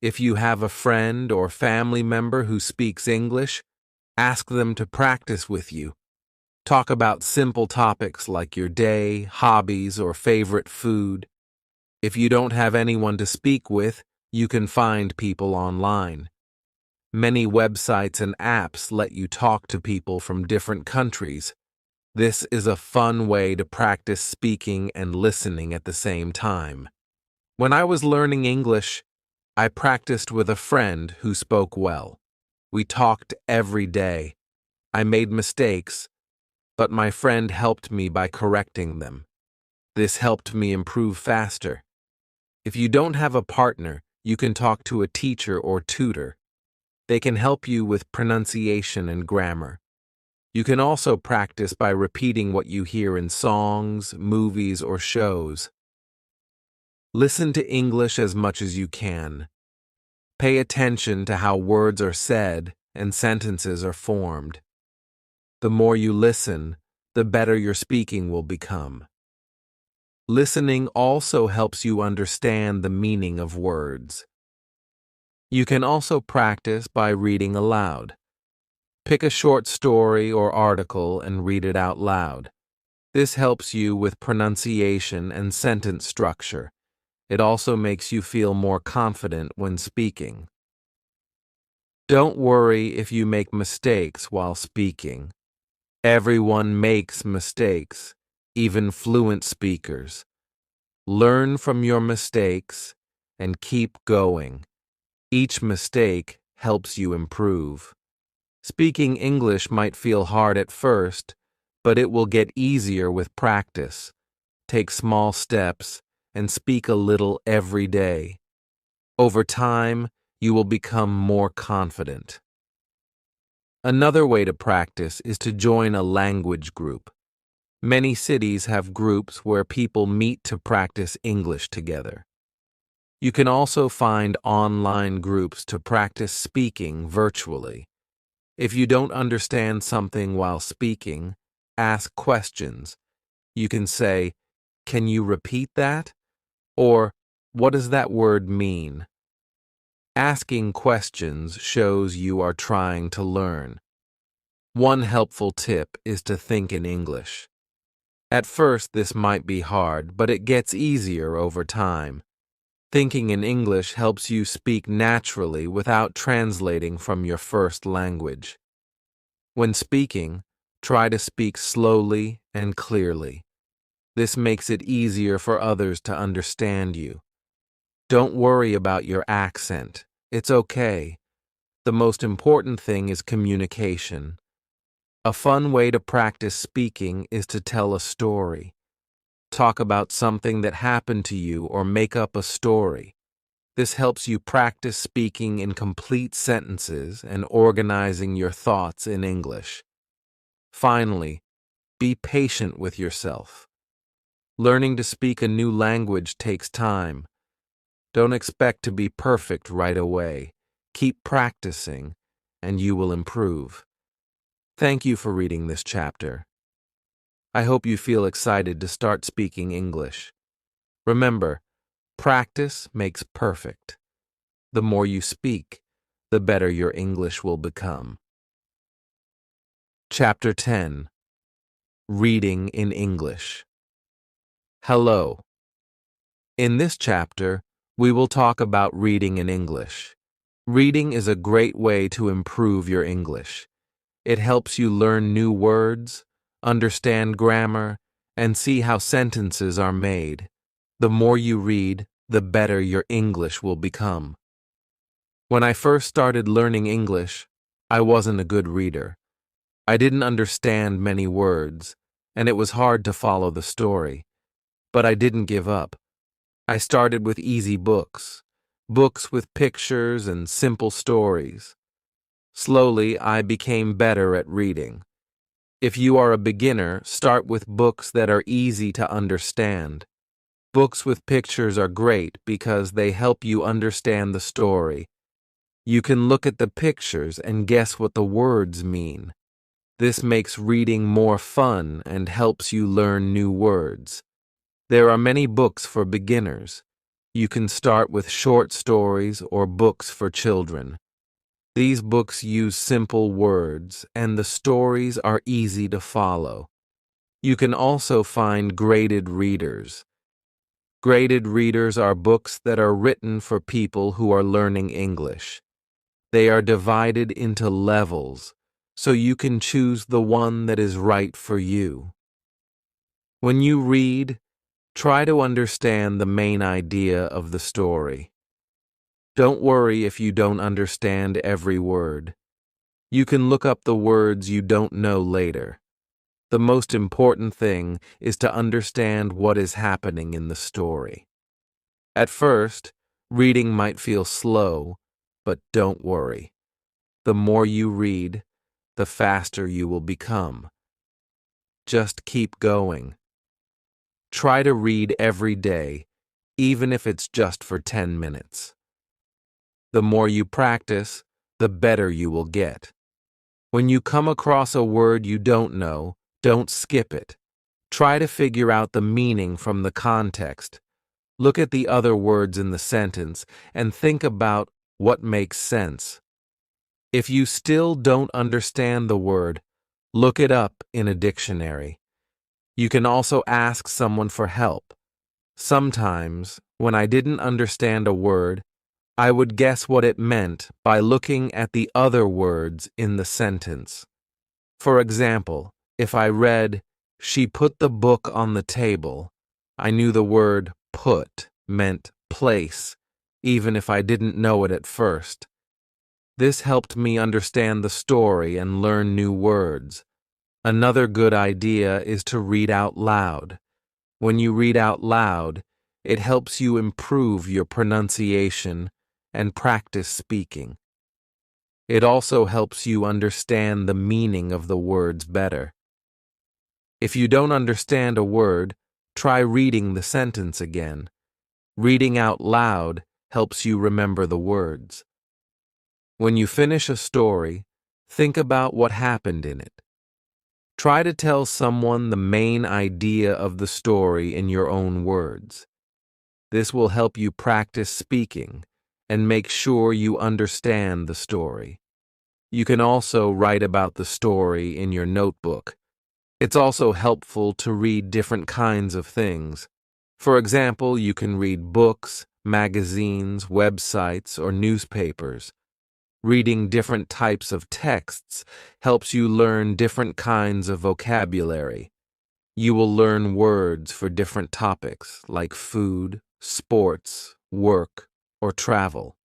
If you have a friend or family member who speaks English, ask them to practice with you. Talk about simple topics like your day, hobbies, or favorite food. If you don't have anyone to speak with, you can find people online. Many websites and apps let you talk to people from different countries. This is a fun way to practice speaking and listening at the same time. When I was learning English, I practiced with a friend who spoke well. We talked every day. I made mistakes, but my friend helped me by correcting them. This helped me improve faster. If you don't have a partner, you can talk to a teacher or tutor. They can help you with pronunciation and grammar. You can also practice by repeating what you hear in songs, movies, or shows. Listen to English as much as you can. Pay attention to how words are said and sentences are formed. The more you listen, the better your speaking will become. Listening also helps you understand the meaning of words. You can also practice by reading aloud. Pick a short story or article and read it out loud. This helps you with pronunciation and sentence structure. It also makes you feel more confident when speaking. Don't worry if you make mistakes while speaking. Everyone makes mistakes, even fluent speakers. Learn from your mistakes and keep going. Each mistake helps you improve. Speaking English might feel hard at first, but it will get easier with practice. Take small steps and speak a little every day. Over time, you will become more confident. Another way to practice is to join a language group. Many cities have groups where people meet to practice English together. You can also find online groups to practice speaking virtually. If you don't understand something while speaking, ask questions. You can say, "Can you repeat that?" Or, "What does that word mean?" Asking questions shows you are trying to learn. One helpful tip is to think in English. At first, this might be hard, but it gets easier over time. Thinking in English helps you speak naturally without translating from your first language. When speaking, try to speak slowly and clearly. This makes it easier for others to understand you. Don't worry about your accent. It's okay. The most important thing is communication. A fun way to practice speaking is to tell a story. Talk about something that happened to you or make up a story. This helps you practice speaking in complete sentences and organizing your thoughts in English. Finally, be patient with yourself. Learning to speak a new language takes time. Don't expect to be perfect right away. Keep practicing, and you will improve. Thank you for reading this chapter. I hope you feel excited to start speaking English. Remember, practice makes perfect. The more you speak, the better your English will become. Chapter 10. Reading in English. Hello. In this chapter, we will talk about reading in English. Reading is a great way to improve your English. It helps you learn new words, understand grammar, and see how sentences are made. The more you read, the better your English will become. When I first started learning English, I wasn't a good reader. I didn't understand many words, and it was hard to follow the story. But I didn't give up. I started with easy books with pictures and simple stories. Slowly, I became better at reading. If you are a beginner, start with books that are easy to understand. Books with pictures are great because they help you understand the story. You can look at the pictures and guess what the words mean. This makes reading more fun and helps you learn new words. There are many books for beginners. You can start with short stories or books for children. These books use simple words, and the stories are easy to follow. You can also find graded readers. Graded readers are books that are written for people who are learning English. They are divided into levels, so you can choose the one that is right for you. When you read, try to understand the main idea of the story. Don't worry if you don't understand every word. You can look up the words you don't know later. The most important thing is to understand what is happening in the story. At first, reading might feel slow, but don't worry. The more you read, the faster you will become. Just keep going. Try to read every day, even if it's just for 10 minutes. The more you practice, the better you will get. When you come across a word you don't know, don't skip it. Try to figure out the meaning from the context. Look at the other words in the sentence and think about what makes sense. If you still don't understand the word, look it up in a dictionary. You can also ask someone for help. Sometimes, when I didn't understand a word, I would guess what it meant by looking at the other words in the sentence. For example, if I read, "She put the book on the table," I knew the word put meant place, even if I didn't know it at first. This helped me understand the story and learn new words. Another good idea is to read out loud. When you read out loud, it helps you improve your pronunciation and practice speaking. It also helps you understand the meaning of the words better. If you don't understand a word, try reading the sentence again. Reading out loud helps you remember the words. When you finish a story, think about what happened in it. Try to tell someone the main idea of the story in your own words. This will help you practice speaking and make sure you understand the story. You can also write about the story in your notebook. It's also helpful to read different kinds of things. For example, you can read books, magazines, websites, or newspapers. Reading different types of texts helps you learn different kinds of vocabulary. You will learn words for different topics like food, sports, work, or travel.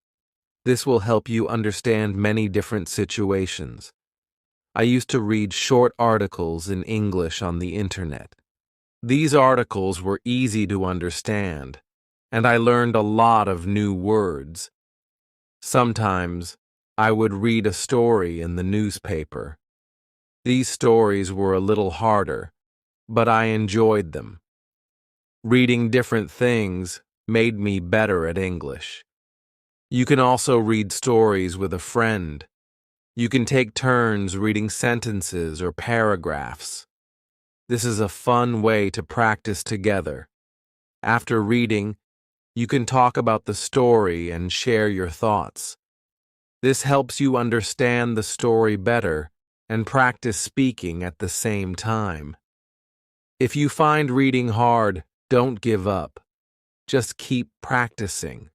This will help you understand many different situations. I used to read short articles in English on the internet. These articles were easy to understand, and I learned a lot of new words. Sometimes, I would read a story in the newspaper. These stories were a little harder, but I enjoyed them. Reading different things made me better at English. You can also read stories with a friend. You can take turns reading sentences or paragraphs. This is a fun way to practice together. After reading, you can talk about the story and share your thoughts. This helps you understand the story better and practice speaking at the same time. If you find reading hard, don't give up. Just keep practicing.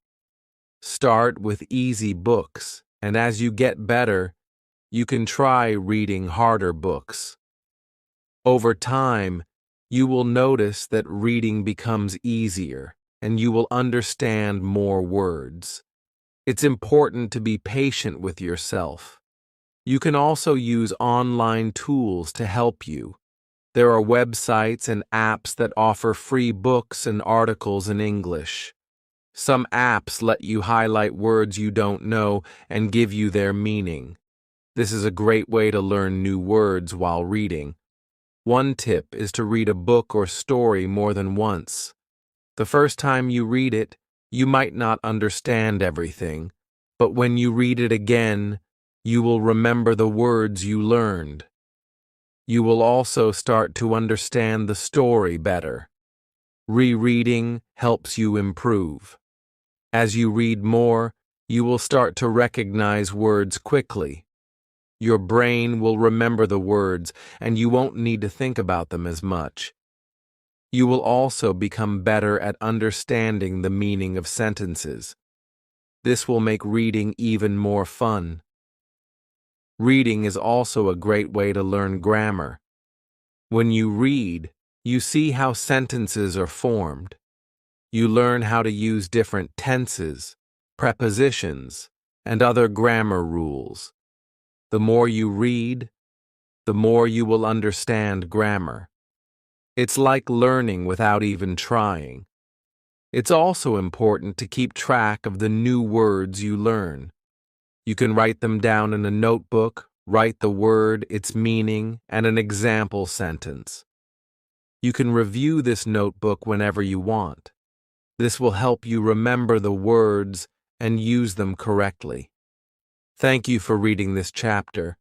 Start with easy books, and as you get better, you can try reading harder books. Over time, you will notice that reading becomes easier, and you will understand more words. It's important to be patient with yourself. You can also use online tools to help you. There are websites and apps that offer free books and articles in English. Some apps let you highlight words you don't know and give you their meaning. This is a great way to learn new words while reading. One tip is to read a book or story more than once. The first time you read it, you might not understand everything, but when you read it again, you will remember the words you learned. You will also start to understand the story better. Rereading helps you improve. As you read more, you will start to recognize words quickly. Your brain will remember the words, and you won't need to think about them as much. You will also become better at understanding the meaning of sentences. This will make reading even more fun. Reading is also a great way to learn grammar. When you read, you see how sentences are formed. You learn how to use different tenses, prepositions, and other grammar rules. The more you read, the more you will understand grammar. It's like learning without even trying. It's also important to keep track of the new words you learn. You can write them down in a notebook, write the word, its meaning, and an example sentence. You can review this notebook whenever you want. This will help you remember the words and use them correctly. Thank you for reading this chapter.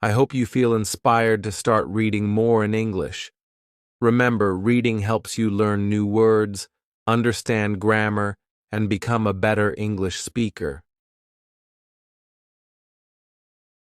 I hope you feel inspired to start reading more in English. Remember, reading helps you learn new words, understand grammar, and become a better English speaker.